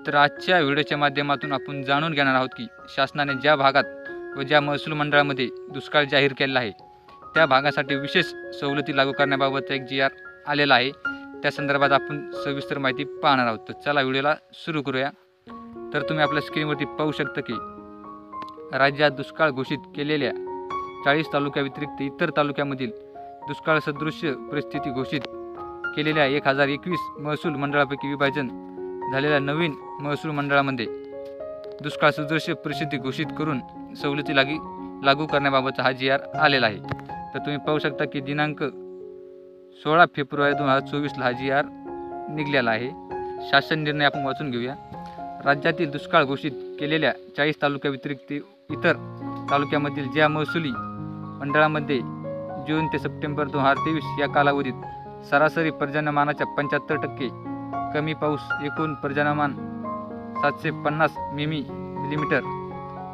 तर आजच्या व्हिडिओच्या माध्यमातून आपण जाणून घेणार आहोत की शासनाने ज्या भागात व ज्या महसूल मंडळामध्ये दुष्काळ जाहीर केलेला आहे त्या भागासाठी विशेष सवलती लागू करण्याबाबत एक जी आर आलेला आहे। त्या संदर्भात आपण सविस्तर माहिती पाहणार आहोत। तर चला व्हिडिओला सुरू करूया। तर तुम्ही आपल्या स्क्रीनवरती पाहू शकता की राज्यात दुष्काळ घोषित केलेल्या 40 तालुक्याव्यतिरिक्त इतर तालुक्यामधील दुष्काळ सदृश परिस्थिती घोषित केलेल्या 1021 महसूल मंडळापैकी विभाजन झालेल्या नवीन महसूल मंडळामध्ये दुष्काळ सदृश परिस्थिती घोषित करून सवलती लागू करण्याबाबतचा हा जी आर आलेला आहे। तर तुम्ही पाहू शकता की दिनांक 16 फेब्रुवारी 2024 हा जी आर निघालेला आहे। शासन निर्णय आपण वाचून घेऊया। राज्यातील दुष्काळ घोषित केलेल्या 40 तालुक्याव्यतिरिक्त इतर तालुक्यामधील ज्या महसुली मंडळामध्ये जून ते सप्टेंबर 2023 या कालावधीत सरासरी पर्जन्यमानाच्या 75% कमी पाऊस, एकूण पर्जन्यमान 750 मिलीमीटर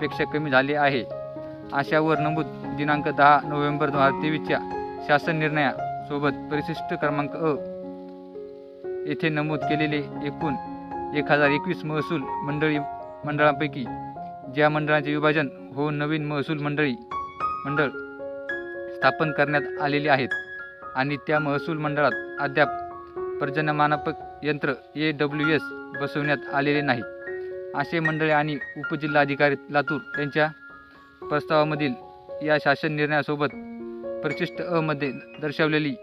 पेक्षा कमी झाले आहे, अशावर नमूद दिनांक 10 नोव्हेंबर 2023च्या शासन निर्णयासोबत परिशिष्ट क्रमांक अ येथे नमूद केलेले एकूण 1021 महसूल मंडळांपैकी ज्या मंडळांचे विभाजन होऊन नवीन महसूल मंडळ स्थापन करण्यात आलेले आहेत आणि त्या महसूल मंडळात अद्याप पर्जन्यमापक यंत्र AWS बसवण्यात आलेले नाही असे मंडळे आणि उपजिल्हाधिकारी लातूर यांच्या प्रस्तावामधील या शासन निर्णयासोबत परिशिष्ट अ मध्ये दर्शवलेली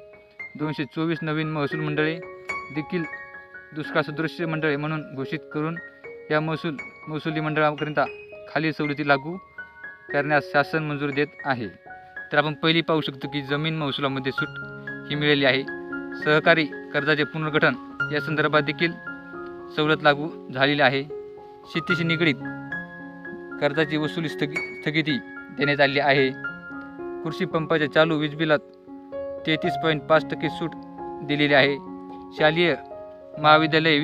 224 नवीन महसूल मंडळे देखील दुष्काळ सदृश मंडळे म्हणून घोषित करून या महसुली मंडळाकरिता खालील सवलती लागू करण्यास शासन मंजुरी देत आहे। तर आपण पहिली पाहू शकतो की जमीन महसुलामध्ये सूट ही मिळाली आहे। सहकारी कर्जाचे पुनर्गठन या संदर्भात देखील सवलत लागू झालेली आहे। शेतीशी निगडीत कर्जाची वसुली स्थगिती देण्यात आली आहे। कृषी पंपाच्या चालू वीज बिलात 33.5% सूट दिलेली आहे। शालेय महाविद्यालय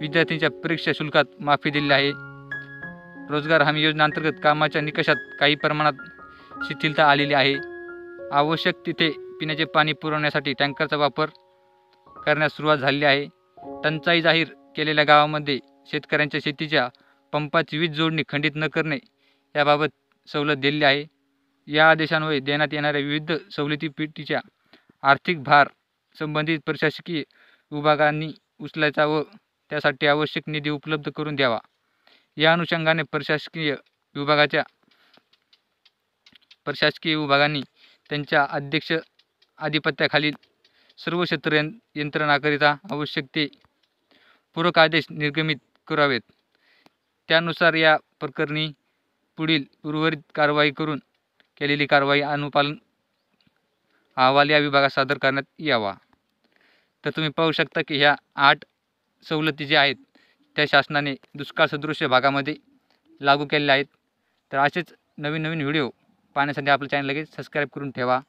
विद्यार्थ्यांच्या परीक्षा शुल्कात माफी दिलेली आहे। रोजगार हमी योजनेअंतर्गत कामाच्या निकषात काही प्रमाणात शिथिलता आलेली आहे। आवश्यक तिथे पिण्याचे पाणी पुरवण्यासाठी टँकरचा वापर करण्यास सुरुवात झालेली आहे। टंचाई जाहीर केलेल्या गावामध्ये शेतकऱ्यांच्या शेतीच्या पंपाची वीज जोडणी खंडित न करणे याबाबत सवलत दिलेली आहे। या आदेशान्वये देण्यात येणाऱ्या विविध सवलतीपैकीचा आर्थिक भार संबंधित प्रशासकीय विभागांनी उचलायचा व त्यासाठी आवश्यक निधी उपलब्ध करून द्यावा। या अनुषंगाने प्रशासकीय विभागांनी त्यांच्या अध्यक्ष आधिपत्याखालील सर्व क्षेत्र यंत्रणाकरिता आवश्यक ते पूरक आदेश निर्गमित करावेत। त्यानुसार या प्रकरणी पुढील उर्वरित कारवाई करून केलेली कारवाई अनुपालन अहवाल या विभागात सादर करण्यात यावा। तर तुम्ही पाहू शकता की ह्या 8 सवलती ज्या आहेत त्या शासनाने दुष्काळ सदृश भागामध्ये लागू केलेल्या आहेत। तर असेच नवीन व्हिडिओ पाहण्यासाठी आपलं चॅनल लगेच सबस्क्राईब करून ठेवा।